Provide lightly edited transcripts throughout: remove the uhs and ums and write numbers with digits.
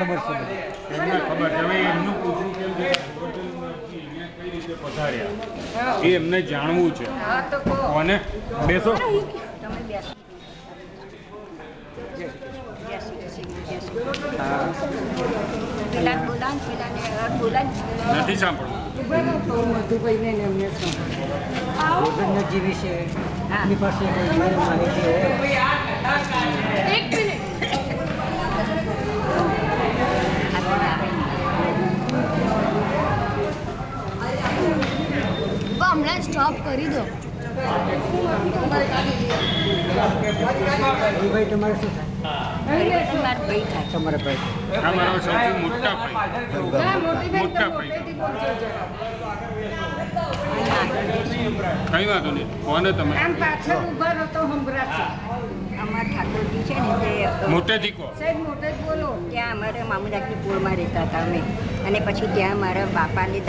ખબર છે એમને ખબર છે હવે એમનું પૂછવું કેમ છે કઈ રીતે પધાર્યા એ એમને જાણવું છે કોને બેસો નથી સાંભળવું જીવી છે એની પાસે માહિતી હોય હમણાં સ્ટોપ કરી દો. ભાઈ તમારે શું થાય? તમારે ભાઈ અમારો સૌથી મોટા ભાઈ મોટા ભાઈ કઈ વાંધો નહીં કોને તમે અમારા ઠાકોરજી છે ને તે મોટેથી કહો ત્યાં અમારા મામુદાખની પૂરમાં રહેતા હતા અમે અને પછી ત્યાં મારા બાપા અને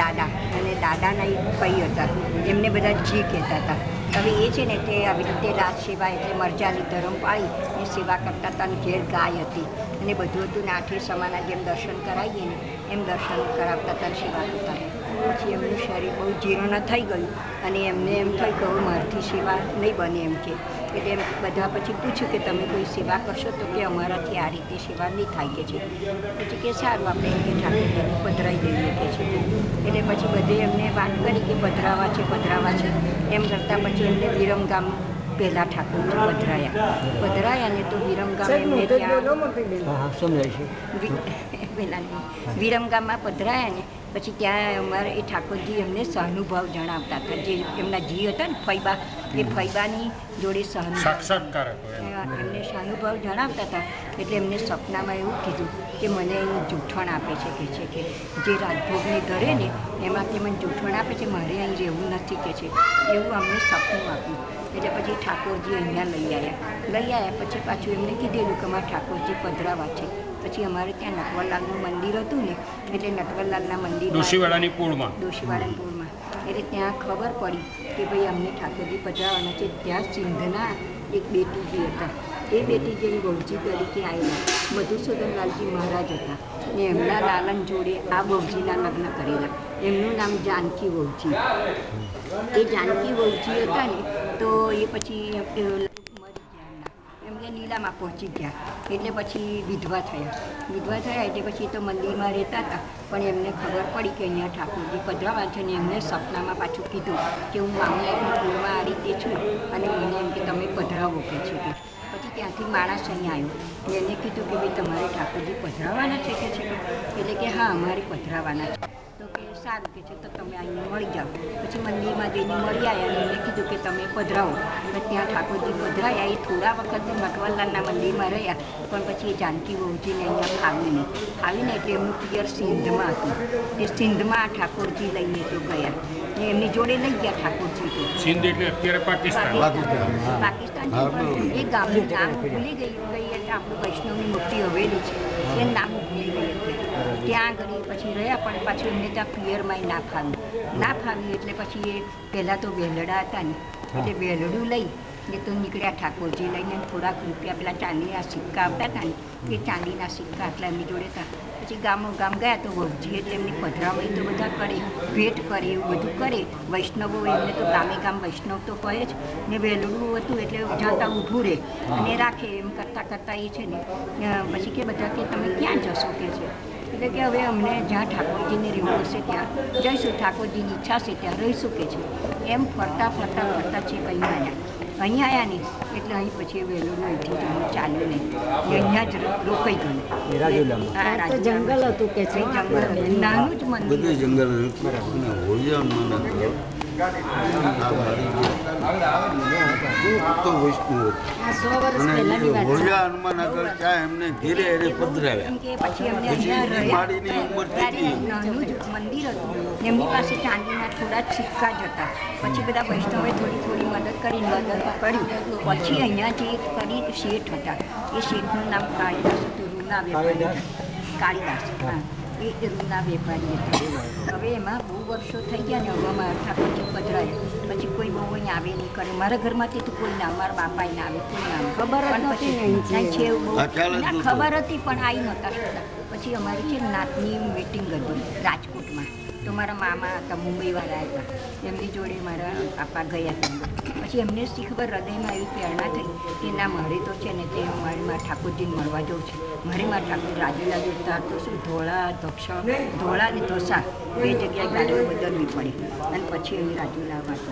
દાદાના એક ભાઈ હતા એમને બધા જી કહેતા હતા. હવે એ છે ને તે આવી રીતે રાજ સેવા એટલે મરજાની ધરમ પાળી એ સેવા કરતા હતા અને ઘેર ગાય હતી અને બધું હતું ને આઠે સમાના જેમ દર્શન કરાવીએ ને એમ દર્શન કરાવતા હતા સેવા કરતા. પછી એમનું શરીર બહુ જીર્ણ થઈ ગયું અને એમને એમ થઈ ગયું મારાથી સેવા નહીં બને એમ કે એટલે બધા પછી પૂછ્યું કે તમે કોઈ સેવા કરશો તો કે અમારાથી આ રીતે સેવા નહીં થાય કે છે. પછી કે સારું આપણે એમ કે ઠાકોરજીને પધરાવી દઈએ કે છે. એટલે પછી બધે એમને વાત કરી કે પધરાવા છે એમ કરતાં પછી એમને વિરમગામ પહેલાં ઠાકોરજી પધરાયા ને તો વિરમગામ એમને ત્યાં પહેલાં વિરમગામમાં પધરાયા ને પછી ત્યાં અમારે એ ઠાકોરજી એમને સહાનુભાવ જણાવતા હતા. જે એમના જી હતા ને ફૈબા એ ફૈબાની જોડે સાક્ષાત્કાર એમને સહાનુભાવ જણાવતા હતા. એટલે એમને સપનામાં એવું કીધું કે મને એનું જૂઠણ આપે છે કે જે રાજભોગને ધરે ને એમાંથી મને જૂઠણ આપે છે મારે અહીં રહેવું નથી કે છે એવું અમને સપનું આપ્યું. એટલે પછી ઠાકોરજી અહીંયા લઈ આવ્યા પછી પાછું એમને કીધેલું કે અમારા ઠાકોરજી પધરાવા છે. પછી અમારે ત્યાં નટવરલાલનું મંદિર હતું ને એટલે નટવરલાલના મંદિર ડોશીવાડાની પૂળમાં એટલે ત્યાં ખબર પડી કે ભાઈ અમને ઠાકોરજી પધરાવાના છે. ત્યાં સિંધના એક બેટીજી હતા એ બેટીજી વહુજી તરીકે આવેલા મધુસૂદનલાલજી મહારાજ હતા ને એમના લાલન જોડે આ વહુજીના લગ્ન કરેલા. એમનું નામ જાનકી વહુજી. એ જાનકી વહુજી હતા ને તો એ પછી એમને લીલામાં પહોંચી ગયા એટલે પછી વિધવા થયા એટલે પછી તો મંદિરમાં રહેતા હતા. પણ એમને ખબર પડી કે અહીંયા ઠાકોરજી પધરાવા છે ને એમને સપનામાં પાછું કીધું કે હું મામલાની પૂરમાં આ રીતે છું અને મને એમ કે તમે પધરાવો કે છે કે પછી ત્યાંથી માણસ અહીંયા આવ્યો ને એને કીધું કે ભાઈ તમારે ઠાકોરજી પધરાવાના છે કે છે એટલે કે હા અમારે પધરાવાના છે. તો કે સારું કે છે તો તમે અહીંયા મળી જાઓ. પછી મંદિરમાં જઈને મળી આવ્યા અને એમને કીધું કે તમે પધરાવો. ત્યાં ઠાકોરજી પધરાયા. એ થોડા વખત નટવરલાલના મંદિરમાં રહ્યા પણ પછી એ જાનકી વહુજીને અહીંયા ફાવીને એટલે એમનું પિયર સિંધમાં હતું. એ સિંધમાં ઠાકોરજી લઈને તો ગયા ને એમની જોડે લઈ ગયા ઠાકોરજી તો સિંધ એટલે અત્યારે પાકિસ્તાન એ ગામનું નામ ભૂલી ગઈ એટલે આપણું વૈષ્ણવની મોટી હવેલી છે એ નામ ભૂલી ગઈ હતી. ત્યાં આગળ પછી રહ્યા પણ પાછું એમને ત્યાં પિયરમાં ના ફાવ્યું એટલે પછી એ પહેલાં તો વેલડા હતા ને એટલે વેલડું લઈ એ તો નીકળ્યા ઠાકોરજી લઈને થોડાક રૂપિયા પેલા ચાંદીના સિક્કા આવતા હતા ને એ ચાંદીના સિક્કા આટલા એમની જોડે હતા. પછી ગામ ગયા તો વહુજી એટલે એમની પધરામણી તો બધા કરે ભેટ કરે એવું બધું કરે. વૈષ્ણવો એમને તો ગામે ગામ વૈષ્ણવ તો કહે જ ને વેલડું હતું એટલે જાતા ઊભું રહે અને રાખે એમ કરતાં એ છે ને પછી કે બધા કે તમે ક્યાં જશો કે છે એટલે કે હવે અમને જ્યાં ઠાકોરજીને રહેવું હશે ત્યાં જઈશું ઠાકોરજીની ઈચ્છા છે ત્યાં રહીશું કે છે. એમ ફરતા છે અહીંયા આવ્યા ને એટલે અહીં પછી વેલું અહીંથી જવું ચાલ્યું નહીં અહીંયા જ રોકાઈ ગયું. જંગલ હતું કે છે જંગલ નાનું જ મંદિર જંગલ એમની પાસે ચાંદીના થોડા સિક્કા જ હતા. પછી બધા વૈષ્ણવે થોડી મદદ કરી પછી અહીંયા જે કરી શેઠ હતા એ શેઠનું નામ કાળીદાસ હતું. કાળીદાસ હા એ રૂના વેપારી હતા. હવે એમાં બહુ વર્ષો થઈ ગયા ને હવે મારા ઠાકોરજી પધરાય પછી કોઈ બહુ અહીંયા આવે નહીં કરે. મારા ઘરમાંથી તો કોઈ ના, મારા બાપા ના આવે, કોઈ ના આવે. ખબર પણ પછી છે એવું બહુ ખબર હતી પણ આવી નહોતા શકતા. પછી અમારી છે નાતની મિટિંગ હતી રાજકોટમાં, તો મારા મામા હતા મુંબઈવાળા હતા, એમની જોડે મારા પાપા ગયા હતા. પછી એમને શી ખબર હૃદયમાં એવી પ્રેરણા થઈ કે ના મારે તો છે ને તે મારે મારા ઠાકોરજીને મળવા જવું છે. મારે મારા ઠાકોર રાજુલા ઉતાર તો શું ધોળા ધોળા ને ધોસા બે જગ્યાએ ગાડીઓ બદલવી પડે અને પછી એની રાજુલા આવવા તો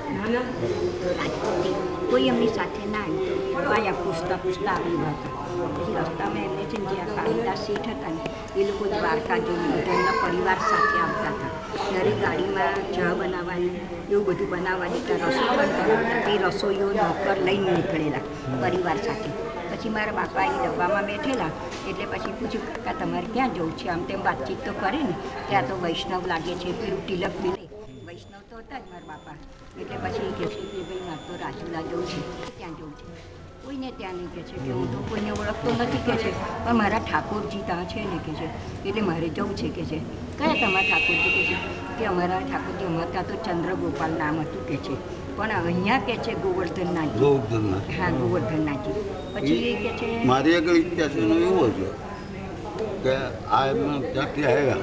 રાજકોટથી કોઈ એમની સાથે ના આવ્યું તો આયા પૂછતા આવી હતા. પછી રસ્તામાં એમને છે ને જ્યાં કાળીદાસ શેઠ હતા ને એ લોકો દ્વારકા જોઈને બધા એમના પરિવાર સાથે આવતા હતા. દરેક ગાડીમાં ચા બનાવવાની એવું બધું બનાવવા દેતા, રસોઈ પણ કરતા. તે રસોઈઓ નોકર લઈને નીકળેલા પરિવાર સાથે. પછી મારા બાપા એ ડબ્બામાં બેઠેલા એટલે પછી પૂછ્યું કાકા તમારે ક્યાં જવું છે? આમ તેમ વાતચીત તો કરી ને ત્યાં તો વૈષ્ણવ લાગે છે, પેલું તિલક બી લે. વૈષ્ણવ તો હતા જ મારા બાપા. એટલે પછી એ કહે છે કે ભાઈ મારે તો રાજુલા જવું છે, ત્યાં જવું છે. કોઈને ત્યાં નહીં કહે છે કે હું તો કોઈને ઓળખતો નથી કહે છે, પણ મારા ઠાકોરજી ત્યાં છે ને કહે છે એટલે મારે જવું છે કહે છે. કયા તમારા ઠાકોરજી કહે છે કે અમારા ઠાકોરજી અમારા ત્યાં તો ચંદ્રગોપાલ નામ હતું કહે છે, પણ અહીંયા કહે છે ગોવર્ધનનાથજી. હા, ગોવર્ધનનાથજી. પછી એ કહે છે મારી આગળ ઇતિહાસ એનો એવો છે કે આ એમને ત્યાંથી આવ્યા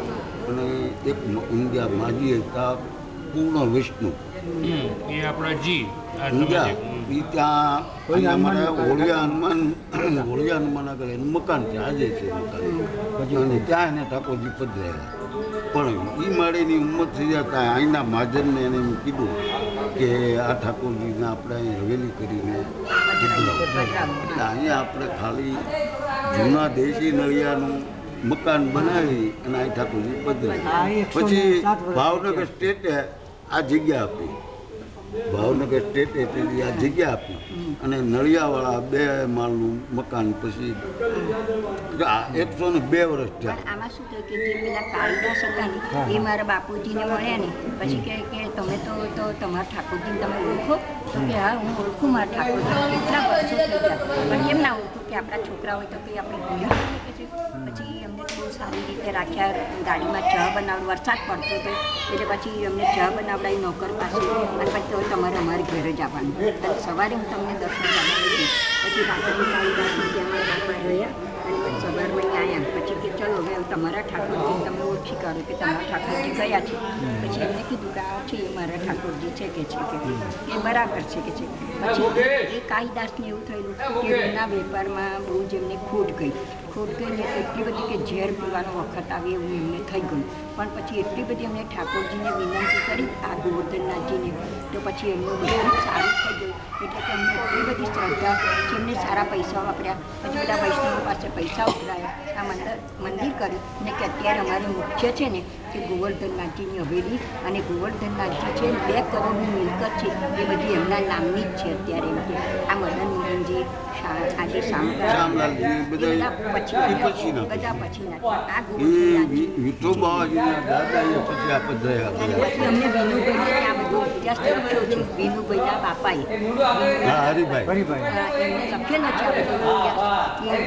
અને એક ઊંઝા માજી હતા પૂર્ણ વિષ્ણુ એ આપણા જી ઊંઝા એ ત્યાં અમારા હોળિયા હનુમાન આગળ એનું મકાન છે, આજે છે મકાન. પછી અને ત્યાં એને ઠાકોરજી પધરાયા. પણ એ માળીની ઉંમર થઈ જતા અહીંના મહાજનને એને એમ કીધું કે આ ઠાકોરજીને આપણે અહીં હવેલી કરીને એટલે અહીંયા આપણે ખાલી જૂના દેશી નળિયાનું મકાન બનાવી અને અહીં ઠાકોરજી પધરાવી. પછી ભાવનગર સ્ટેટે આ જગ્યા આપી, ભાવનગર સ્ટેટે આ જગ્યા આપી અને નળિયાવાળા 2 માળનું મકાન પછી 102 વર્ષ થયા. આમાં શું થયું કે જે પેલા કાળીદાસ હતા ને એ મારા બાપુજીને મળ્યા ને પછી કહે કે તમે તો તમારા ઠાકોરજીને તમે ઓળખો? તો કે હા હું ઓળખું મારા ઠાકોરજી. કેટલા વર્ષો થઈ ગયા પણ કેમ ના ઓળખું કે આપણા છોકરા હોય તો કંઈ આપણે ભૂલી શકીએ છીએ. પછી અમને બહુ સારી રીતે રાખ્યા. ગાડીમાં ચા બનાવ, વરસાદ પડતો હતો એટલે પછી અમને ચા બનાવડાવી નોકર પાસે અને પછી તો તમારે અમારે ઘરે જ આવવાનું. અને સવારે હું તમને દર્શન કરાવી પછી રાત્રે કાળીદાસની ત્યાં મારા બાપા રહ્યા અને પછી સવારમાં આવ્યા. પછી કે ચલો હવે તમારા ઠાકોરજી તમે ઓળખી કાઢો કે તમારા ઠાકોરજી કયા છે. પછી એમને કીધું કે આ છે એ મારા ઠાકોરજી છે કે એ બરાબર છે કે છે. પછી એ કાળીદાસને એવું થયેલું કે એમના વેપારમાં બહુ જ એમને ખોટ ગઈ ને એટલી બધી કે ઝેર પીવાનો વખત આવે એવું એમને થઈ ગયું. પણ પછી એટલી બધી એમને ઠાકોરજીને વિનંતી કરી આ ગોવર્ધનનાથજીને તો પછી એમનું બધું સારું થઈ ગયું. એટલે કે એમને એટલી બધી શ્રદ્ધા કે એમને સારા પૈસા વાપર્યા. પછી બધા વૈષ્ણવો પાસે પૈસા ઉઘરાયા, આ મંદિર કર્યું ને કે અત્યારે અમારે મુખ્ય છે ને કે ગોવર્ધનનાથજીની હવેલી અને ગોવર્ધનનાથજી છે 2 કરોડની મિલકત છે એ બધી એમના નામની જ છે અત્યારે. એમ કે આ મદન મોહનજી આજે શામલાલજી બધા પછીના આ ગોવર્ધનનાથજી વિઠોબાજીના દાદા એ પછી આ પધરાયા. પછી અમને વિનુભાઈને આ બધો ઇતિહાસ લખ્યો છે. વિનુભાઈના બાપાએ હરિભાઈ એમને લખેલો છે આ બધો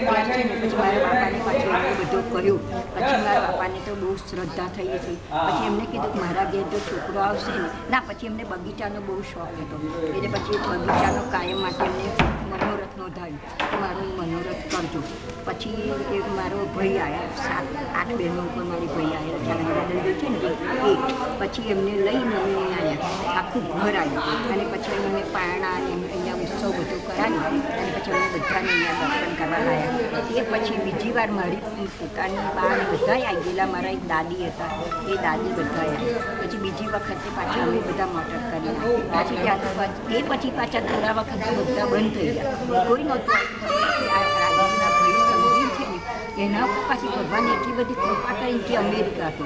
ઇતિહાસ છે ને. પછી મારા બાપાને પછી એમને બધું કહ્યું. પછી મારા બાપાને તો બહુ શ્રદ્ધા થઈ હતી. પછી એમને કીધું કે મારા ઘેર જો છોકરો આવશે ને ના. પછી એમને બગીચાનો બહુ શોખ હતો એટલે પછી બગીચાનો કાયમ માટે એમને મનોરથ નોંધાયું કે મારું મનોરથ કરજો. પછી એક મારો ભાઈ આવ્યા, 7-8 બહેનો ઉપર મારી ભાઈ આવ્યા જાનવર છે ને એ. પછી એમને લઈને અમે આવ્યા, આખું ઘર આવ્યું અને પછી એમને પારણા અને અહીંયા ઉત્સવ બધું કરાવ્યું અને પછી અમે બધાને અહીંયા દર્શન કરવા આવ્યા. એ પછી બીજી વાર મારી પોતાની બા બધા આવી ગયેલા. મારા એક દાદી હતા એ દાદી બધા આવ્યા. પછી બીજી વખતે પાછા અમે બધા મોટર કરી પછી ત્યાં એ પછી પાછા થોડા વખત બધા બંધ થઈ ગયા, કોઈ નહોતું આવ્યું. આ રાજુના ભાઈ સંજીવ છે ને એના ઉપર પાછી ભગવાને એટલી બધી કૃપા કરી કે અમેરિકા હતો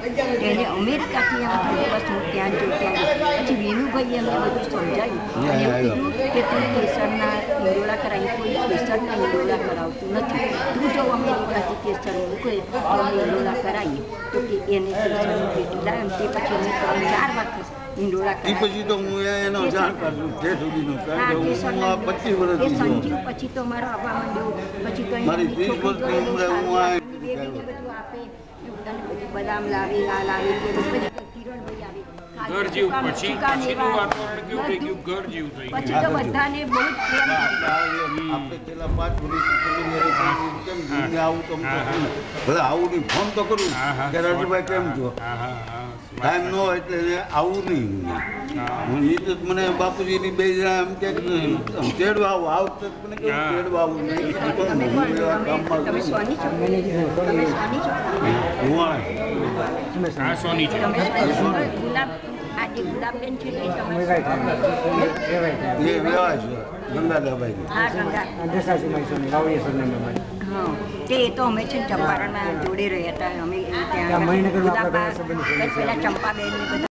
એને અમેરિકાથી એમ થયું બસ હું ત્યાં જો ત્યાં. પછી વિનુભાઈએ એમને બધું સમજાવ્યું અને એમ કીધું કે તું કેસરના ઈંડોળા કરાવી, કોઈ કેસરના ઈંડોળા કરાવતું નથી. તું જો અમેરિકાથી કેસર મૂકે તો અમે ઈંડોળા કરાવીએ. તો કે એને કેસરની પેટી લાવ્યો તે પછી અમે 3-4 વખત ઈંડોળા એ પછી તો હું એનો જાણકાર છું તે સુધીનું. કારણ કે હું આ 25 વર્ષથી સંજીવ પછી તો મારો આવવા માંડ્યો. પછી મારી 30 વર્ષની ઉંમરે હું આ બધું આપે અને બધું બદામ લાવી આ લાવી કે બધી કિરણભાઈ આવી ઘર જેવું પછી પછીનું વાતાવરણ કેવું થઈ ગયું ઘર જેવું થઈ ગયું પછી તો બધાને બહુ જ પ્રેમ આપણે પેલા 5 વર્ષ કેમ ઘૂમને આવું તો ભલે આવું નહીં ફોન તો કરું કે રાજુભાઈ કેમ છો ટાઈમ ન હોય એટલે આવું નહીં હું એ તો મને બાપુજીની બે જણા એમ કે તેડવા આવું આવતો મને કેવું તેડવા આવું નહીં તમે સોની છો તમે સોની છો આ સોની છે ગુલાબ આજે ગુલાબબેન છે તે તમે એ વ્યવહાર છે ગંગાદાભાઈ હા ગંગા હા તે તો અમે છે ને ચંપારણમાં જોડે રહ્યા હતા અમે ત્યાં ગુલાબા પેલા ચંપાબેન ને બધા